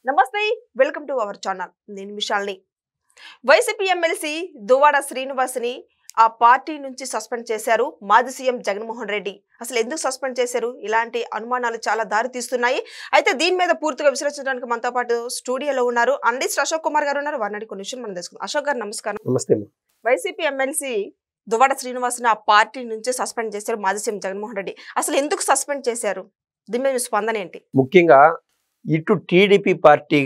నమస్తే welcome to our channel నేను విశాల్ని YCP MLC Duvvada శ్రీనివాస్ని ఆ పార్టీ నుంచి సస్పెండ్ చేశారు మాజీ సీఎం జగన్మోహన్ రెడ్డి అసలు ఎందుకు సస్పెండ్ చేశారు ఇలాంటి అనుమానాలు చాలా దారి తీస్తున్నాయి అయితే దీని మీద పూర్తిగా విశ్లేషించడానికి మనతో పాటు స్టూడియోలో ఉన్నారు అనలిస్ట్ అశోక్ కుమార్ గారు ఉన్నారు వారిని కొన్ని విషయాలు మనం తెలుసుకుందాం అశోక్ గారు నమస్కారం నమస్తే వైసీపీ ఎమ్మెల్సీ దువ్వాడ శ్రీనివాస్ని ఆ పార్టీ నుంచి సస్పెండ్ చేశారు మాజీ సీఎం జగన్మోహన్ రెడ్డి అసలు ఎందుకు సస్పెండ్ చేశారు దీని మీద మీ స్పందన ఏంటి ముఖ్యంగా ఇటు టీడీపీ పార్టీ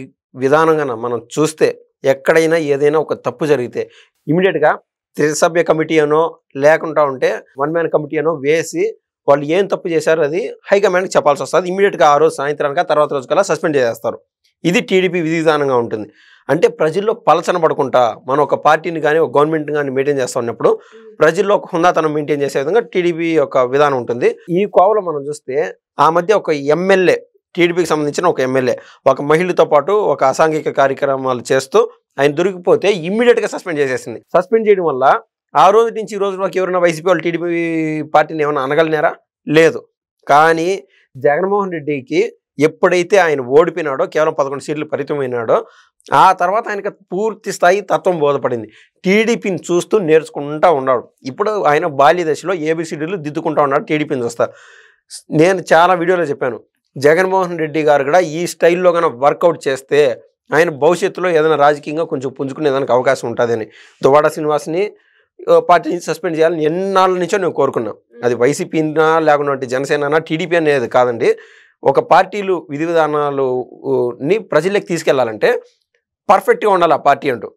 విధానంగా మనం చూస్తే ఎక్కడైనా ఏదైనా ఒక తప్పు జరిగితే ఇమీడియట్గా త్రిసభ్య కమిటీ అనో లేకుండా ఉంటే వన్ మ్యాన్ కమిటీ అనో వేసి వాళ్ళు ఏం తప్పు చేశారో అది హైకమాండ్కి చెప్పాల్సి వస్తుంది ఇమీడియట్గా ఆ రోజు సాయంత్రానికి తర్వాత రోజు కల్లా సస్పెండ్ చేసేస్తారు ఇది టీడీపీ విధి విధానంగా ఉంటుంది అంటే ప్రజల్లో పలచన పడకుండా మనం ఒక పార్టీని కానీ ఒక గవర్నమెంట్ కానీ మెయింటైన్ చేస్తూ ఉన్నప్పుడు ప్రజల్లో ఒక హుందాతనం మెయింటైన్ చేసే విధంగా టీడీపీ యొక్క విధానం ఉంటుంది ఈ కోవలో మనం చూస్తే ఆ మధ్య ఒక ఎమ్మెల్యే టీడీపీకి సంబంధించిన ఒక ఎమ్మెల్యే ఒక మహిళతో పాటు ఒక అసాంఘిక కార్యక్రమాలు చేస్తూ ఆయన దొరికిపోతే ఇమ్మీడియట్గా సస్పెండ్ చేసేసింది సస్పెండ్ చేయడం వల్ల ఆ రోజు నుంచి ఈ రోజు వరకు ఎవరైనా వైసీపీ వాళ్ళు టీడీపీ పార్టీని ఏమైనా అనగలినారా లేదు కానీ జగన్మోహన్ రెడ్డికి ఎప్పుడైతే ఆయన ఓడిపోయినాడో కేవలం 11 సీట్లు పరిమితమైనాడో ఆ తర్వాత ఆయనకు పూర్తి స్థాయి తత్వం బోధపడింది టీడీపీని చూస్తూ నేర్చుకుంటూ ఉన్నాడు ఇప్పుడు ఆయన బాల్య దశలో ఏబిసిడీలు దిద్దుకుంటూ ఉన్నాడు టీడీపీని చూస్తా నేను చాలా వీడియోలో చెప్పాను జగన్మోహన్ రెడ్డి గారు కూడా ఈ స్టైల్లో కన్నా వర్కౌట్ చేస్తే ఆయన భవిష్యత్తులో ఏదైనా రాజకీయంగా కొంచెం పుంజుకునేదానికి అవకాశం ఉంటుందని దువ్వాడ శ్రీనివాస్ని పార్టీ నుంచి సస్పెండ్ చేయాలని ఎన్నాళ్ళ నుంచో నేను కోరుకున్నాను అది వైసీపీనా లేకుండా జనసేన టీడీపీ అనేది కాదండి ఒక పార్టీలు విధి విధానాలుని ప్రజల్లోకి తీసుకెళ్లాలంటే పర్ఫెక్ట్గా ఉండాలి ఆ పార్టీ అంటూ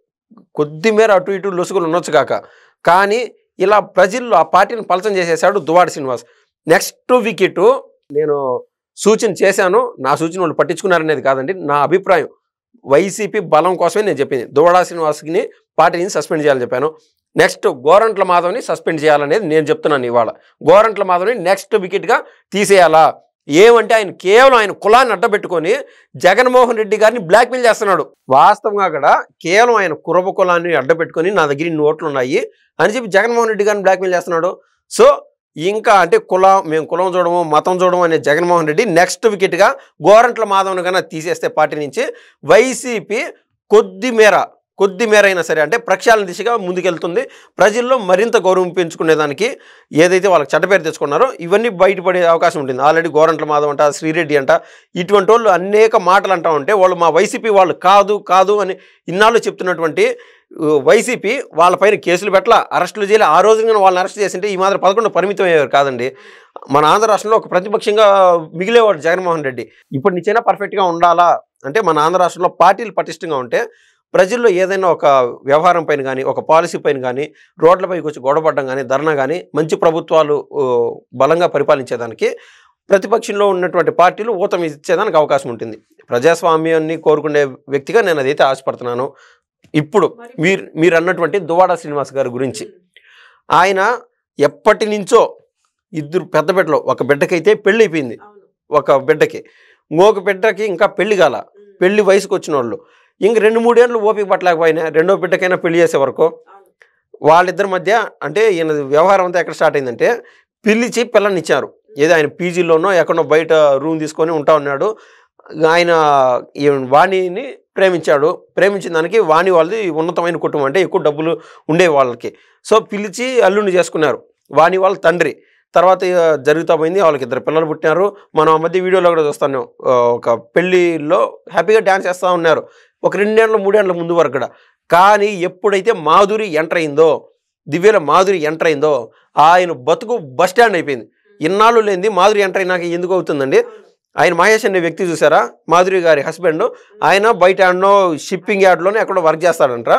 కొద్ది మేర అటు ఇటు లొసుగులు ఉండొచ్చు కాక కానీ ఇలా ప్రజల్లో ఆ పార్టీని పలచన చేసేసాడు దువ్వాడ శ్రీనివాస్ నెక్స్ట్ వికెట్ నేను సూచన చేశాను నా సూచన వాళ్ళు పట్టించుకున్నారనేది కాదండి నా అభిప్రాయం వైసీపీ బలం కోసమే నేను చెప్పింది దువ్వాడ శ్రీనివాస్ని పార్టీ నుంచి సస్పెండ్ చేయాలని చెప్పాను నెక్స్ట్ గోరంట్ల మాధవ్ని సస్పెండ్ చేయాలనేది నేను చెప్తున్నాను ఇవాళ గోరంట్ల మాధవ్ని నెక్స్ట్ వికెట్గా తీసేయాలా ఏమంటే ఆయన కేవలం ఆయన కులాన్ని అడ్డబెట్టుకొని జగన్మోహన్ రెడ్డి గారిని బ్లాక్మెయిల్ చేస్తున్నాడు వాస్తవంగా కూడా కేవలం ఆయన కురబ కులాన్ని అడ్డబెట్టుకొని నా దగ్గర ఇన్ని ఓట్లు ఉన్నాయి అని చెప్పి జగన్మోహన్ రెడ్డి గారిని బ్లాక్మెయిల్ చేస్తున్నాడు సో ఇంకా అంటే మేము కులం చూడము మతం చూడము అనే జగన్మోహన్ రెడ్డి నెక్స్ట్ వికెట్గా గోరంట్ల మాధవ్ని కన్నా తీసేస్తే పార్టీ నుంచి వైసీపీ కొద్ది మేర అయినా సరే అంటే ప్రక్షాళన దిశగా ముందుకెళ్తుంది ప్రజల్లో మరింత గౌరవం పెంచుకునేదానికి ఏదైతే వాళ్ళకి చెడ్డపేరు తెచ్చుకున్నారో ఇవన్నీ బయటపడే అవకాశం ఉంటుంది ఆల్రెడీ గోరంట్ల మాధవ్ అంట శ్రీరెడ్డి అంట ఇటువంటి వాళ్ళు అనేక మాటలు అంటా ఉంటే వాళ్ళు మా వైసీపీ వాళ్ళు కాదు అని ఇన్నాళ్ళు చెప్తున్నటువంటి వైసీపీ వాళ్ళపైన కేసులు పెట్టలా అరెస్టులు చేయాలి ఆ రోజున వాళ్ళని అరెస్ట్ చేసింటే ఈ మాత్రం 11 పరిమితం అయ్యేవారు కాదండి మన ఆంధ్ర రాష్ట్రంలో ఒక ప్రతిపక్షంగా మిగిలేవాడు జగన్మోహన్ రెడ్డి ఇప్పటి నుంచైనా పర్ఫెక్ట్గా ఉండాలా అంటే మన ఆంధ్ర రాష్ట్రంలో పార్టీలు పటిష్టంగా ఉంటే ప్రజల్లో ఏదైనా ఒక వ్యవహారం పైన కానీ ఒక పాలసీ పైన కానీ రోడ్లపైకి వచ్చి గొడవపడడం కానీ ధర్నా కానీ మంచి ప్రభుత్వాలు బలంగా పరిపాలించేదానికి ప్రతిపక్షంలో ఉన్నటువంటి పార్టీలు ఊతం ఇచ్చేదానికి అవకాశం ఉంటుంది ప్రజాస్వామ్యాన్ని కోరుకునే వ్యక్తిగా నేను అదైతే ఆశపడుతున్నాను ఇప్పుడు మీరు అన్నటువంటి దువ్వాడ శ్రీనివాస్ గారి గురించి ఆయన ఎప్పటి నుంచో ఇద్దరు పెద్ద బిడ్డలో ఒక బిడ్డకైతే పెళ్ళి అయిపోయింది ఒక బిడ్డకి ఇంకొక బిడ్డకి ఇంకా పెళ్లి కాల పెళ్లి వయసుకు వచ్చిన వాళ్ళు ఇంక 2-3 ఏళ్ళు ఓపిక పట్టలేకపోయినా రెండో బిడ్డకైనా పెళ్లి చేసే వరకు వాళ్ళిద్దరి మధ్య అంటే ఈయన వ్యవహారం అంతా ఎక్కడ స్టార్ట్ అయిందంటే పిలిచి పిల్లని ఇచ్చారు ఏదో ఆయన పీజీలోనో ఎక్కడో బయట రూమ్ తీసుకొని ఉంటా ఉన్నాడు ఆయన వాణిని ప్రేమించిన దానికి వాణి వాళ్ళది ఉన్నతమైన కుటుంబం అంటే ఎక్కువ డబ్బులు ఉండే వాళ్ళకి సో పిలిచి అల్లుడిని చేసుకున్నారు వాణి వాళ్ళ తండ్రి తర్వాత జరుగుతూ పోయింది వాళ్ళకి 2 పిల్లలు పుట్టినారు మనం ఆ మధ్య వీడియోలో కూడా చూస్తాను ఒక పెళ్ళిలో హ్యాపీగా డ్యాన్స్ చేస్తూ ఉన్నారు ఒక 2 ఏళ్ళ 3 ఏళ్ళ ముందు వరకు కూడా కానీ ఎప్పుడైతే మాధురి ఎంటర్ అయిందో దివ్యలో మాధురి ఎంటర్ అయిందో ఆయన బతుకు బస్ స్టాండ్ అయిపోయింది ఇన్నాళ్ళు లేనిది మాధురి ఎంటర్ అయినాక ఎందుకు అవుతుందండి ఆయన మహేష్ అనే వ్యక్తి చూసారా మాధురి గారి హస్బెండ్ ఆయన బయట షిప్పింగ్ యార్డ్లోనే ఎక్కడో వర్క్ చేస్తాడంట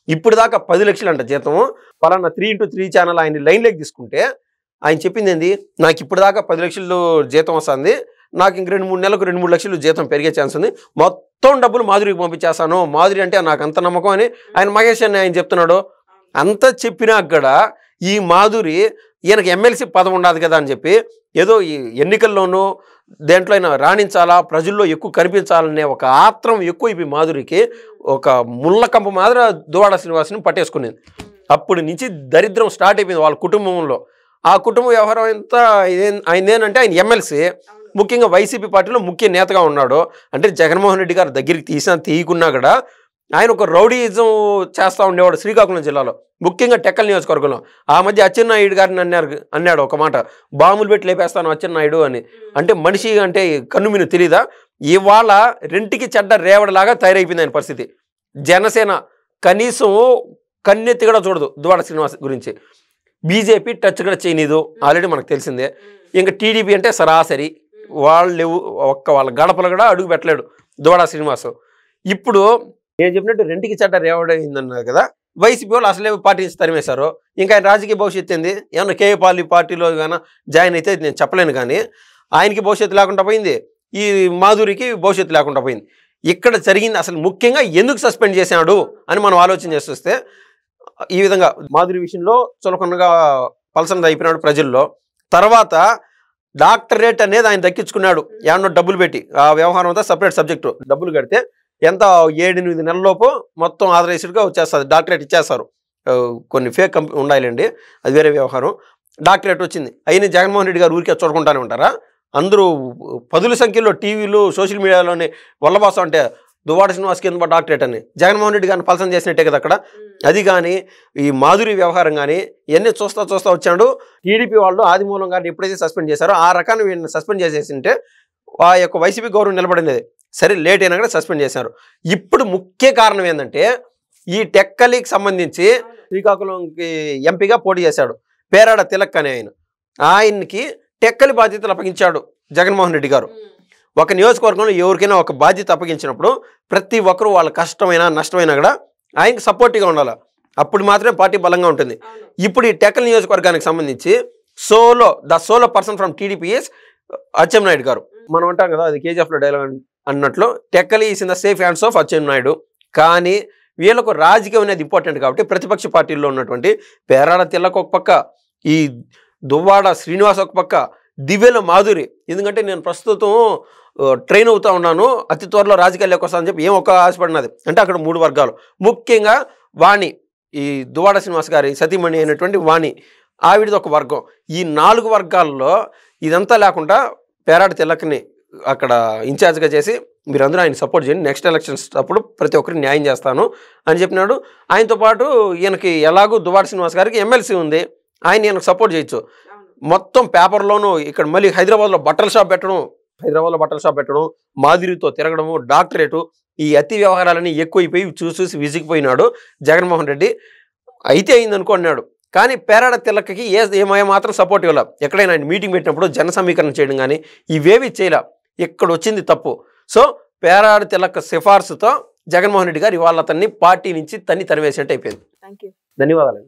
ఇప్పుడు దాకా 10 లక్షలు అంట జీతము పలానా 3x3 ఛానల్ ఆయన లైన్లోకి తీసుకుంటే ఆయన చెప్పింది ఏంది నాకు ఇప్పుడు దాకా 10 లక్షలు జీతం వస్తుంది నాకు ఇంక 2-3 నెలలకు 2-3 లక్షలు జీతం పెరిగే ఛాన్స్ ఉంది మొత్తం డబ్బులు మాధురికి పంపించేస్తాను మాధురి అంటే నాకు అంత నమ్మకం అని ఆయన మహేష్ అని ఆయన చెప్తున్నాడు అంత చెప్పినా కూడా ఈ మాధురి ఈయనకి ఎమ్మెల్సీ పదవి ఉండదు కదా అని చెప్పి ఏదో ఈ ఎన్నికల్లోనూ దేంట్లో అయినా రాణించాలా ప్రజల్లో ఎక్కువ కనిపించాలనే ఒక ఆత్రం ఎక్కువ మాధురికి ఒక ముళ్ళకంప మాదిరి దువ్వాడ శ్రీనివాస్ని పట్టేసుకునేది అప్పటి నుంచి దరిద్రం స్టార్ట్ అయిపోయింది వాళ్ళ కుటుంబంలో ఆ కుటుంబ వ్యవహారం అంతా ఆయనేనంటే ఆయన ఎమ్మెల్సీ ముఖ్యంగా వైసీపీ పార్టీలో ముఖ్య నేతగా ఉన్నాడు. అంటే జగన్మోహన్ రెడ్డి గారు దగ్గరికి తీయకున్నా కూడా ఆయన ఒక రౌడీయిజం చేస్తూ ఉండేవాడు శ్రీకాకుళం జిల్లాలో, ముఖ్యంగా టెక్కల్ నియోజకవర్గంలో. ఆ మధ్య అచ్చెన్నాయుడు గారిని అన్నాడు ఒక మాట, బాంబులు పెట్టి లేపేస్తాను అచ్చెన్నాయుడు అని. అంటే మనిషి అంటే కన్నుమిను తెలీదా? ఇవాళ రెంటికి చెడ్డ రేవడలాగా తయారైపోయింది ఆయన పరిస్థితి. జనసేన కనీసం కన్నెత్తి కూడా చూడదు దువ్వాడ శ్రీనివాస్ గురించి. బీజేపీ టచ్ కూడా చేయనీదు, ఆల్రెడీ మనకు తెలిసిందే. ఇంకా టీడీపీ అంటే సరాసరి వాళ్ళు వాళ్ళ గడపలు కూడా అడుగు పెట్టలేడు దువ్వాడ శ్రీనివాస్. ఇప్పుడు నేను చెప్పినట్టు రెంటికి చెడ్డ రేవడైందన్నారు కదా, వైసీపీ వాళ్ళు అసలే పార్టీ నుంచి తరిమేశారు. ఇంకా ఆయన రాజకీయ భవిష్యత్తు ఏంది? ఏమన్నా కేఏపాలి పార్టీలో కానీ జాయిన్ అయితే నేను చెప్పలేను, కానీ ఆయనకి భవిష్యత్తు లేకుండా పోయింది, ఈ మాధురికి భవిష్యత్తు లేకుండా పోయింది. ఇక్కడ జరిగింది అసలు ముఖ్యంగా ఎందుకు సస్పెండ్ చేశాడు అని మనం ఆలోచన చేసి వస్తే, ఈ విధంగా మాధురి విషయంలో చులకనగా పలసన అయిపోయినాడు ప్రజల్లో. తర్వాత డాక్టరేట్ అనేది ఆయన దక్కించుకున్నాడు ఏమన్నా డబ్బులు పెట్టి. ఆ వ్యవహారం అంతా సపరేట్ సబ్జెక్టు. డబ్బులు కడితే ఎంత 7-8 నెలలలోపు మొత్తం ఆథరైజ్డ్గా వచ్చేస్తుంది, డాక్టరేట్ ఇచ్చేస్తారు. కొన్ని ఫేక్ కంపెనీ ఉండాలండి, అది వేరే వ్యవహారం. డాక్టరేట్ వచ్చింది. అయినా జగన్మోహన్ రెడ్డి గారు ఊరికే చూడకుండానే ఉంటారా? అందరూ పదుల సంఖ్యలో టీవీలు సోషల్ మీడియాలోనే వల్లబాసం అంటే దువ్వాడ శ్రీనివాస్ కింద డాక్టరేట్ అని జగన్మోహన్ రెడ్డి గారిని పలసం చేసినట్టే కదా అక్కడ. అది కానీ ఈ మాధురి వ్యవహారం కానీ ఇవన్నీ చూస్తా వచ్చాడు. టీడీపీ వాళ్ళు ఆదిమూలం గారిని ఎప్పుడైతే సస్పెండ్ చేశారో ఆ రకాన్ని వీళ్ళని సస్పెండ్ చేసేసింటే ఆ యొక్క వైసీపీ గౌరవం నిలబడినది. సరే లేట్ అయినా కూడా సస్పెండ్ చేశారు. ఇప్పుడు ముఖ్య కారణం ఏంటంటే ఈ టెక్కలికి సంబంధించి శ్రీకాకుళంకి ఎంపీగా పోటీ చేశాడు పేరాడ తిలక్ అనే ఆయనకి టెక్కలి బాధ్యతలు అప్పగించాడు జగన్మోహన్ రెడ్డి గారు. ఒక నియోజకవర్గంలో ఎవరికైనా ఒక బాధ్యత అప్పగించినప్పుడు ప్రతి ఒక్కరూ వాళ్ళ కష్టమైనా నష్టమైనా కూడా ఆయనకి సపోర్టివ్గా ఉండాలి, అప్పుడు మాత్రమే పార్టీ బలంగా ఉంటుంది. ఇప్పుడు ఈ టెక్కలి నియోజకవర్గానికి సంబంధించి the solo person from TDP is Atchannaidu గారు. మనం అంటాం కదా, అది కేజీఎఫ్లో డైలాగ్ అన్నట్లు, Tekkali is in the safe hands of Atchannaidu. కానీ వీళ్ళకు రాజకీయం అనేది ఇంపార్టెంట్ కాబట్టి ప్రతిపక్ష పార్టీల్లో ఉన్నటువంటి పేరాడ తిలక్ ఒక పక్క, ఈ దువ్వాడ శ్రీనివాస్ ఒక పక్క, దివ్యల మాధురి. ఎందుకంటే నేను ప్రస్తుతం ట్రైన్ అవుతా ఉన్నాను, అతి త్వరలో రాజకీయాల్లోకి వస్తానని చెప్పి ఒక ఆశపడినది. అంటే అక్కడ 3 వర్గాలు, ముఖ్యంగా వాణి, ఈ దువ్వాడ శ్రీనివాస్ గారి సతీమణి అయినటువంటి వాణి, ఆవిడది ఒక వర్గం. ఈ 4 వర్గాల్లో ఇదంతా లేకుండా పేరాడ తిలక్ని అక్కడ ఇన్ఛార్జ్గా చేసి మీరందరూ ఆయన సపోర్ట్ చేయండి, నెక్స్ట్ ఎలక్షన్స్ అప్పుడు ప్రతి ఒక్కరికి న్యాయం చేస్తాను అని చెప్పినాడు. ఆయనతో పాటు ఈయనకి ఎలాగూ దువ్వాడ శ్రీనివాస్ గారికి ఎమ్మెల్సీ ఉంది, ఆయన ఈయనకు సపోర్ట్ చేయొచ్చు. మొత్తం పేపర్లోనూ ఇక్కడ మళ్ళీ హైదరాబాద్లో బట్టల షాప్ పెట్టడం, మాధురితో తిరగడము, డాక్టరేటు, ఈ అతి వ్యవహారాలన్నీ ఎక్కువైపోయి చూసి విసిగిపోయినాడు జగన్మోహన్ రెడ్డి. అయితే అయిందనుకో అన్నాడు. కానీ పేరాడ తిలక్కి ఏమాత్రం సపోర్ట్ ఇవ్వాల. ఎక్కడైనా ఆయన మీటింగ్ పెట్టినప్పుడు జన సమీకరణ చేయడం కానీ ఇవేవి చేయలే. ఇక్కడ వచ్చింది తప్పు. సో పేరాడ తిలక్ సిఫార్సుతో జగన్మోహన్ రెడ్డి గారు ఇవాళ అతన్ని పార్టీ నుంచి తరివేసినట్టు అయిపోయింది. థ్యాంక్ యూ, ధన్యవాదాలు.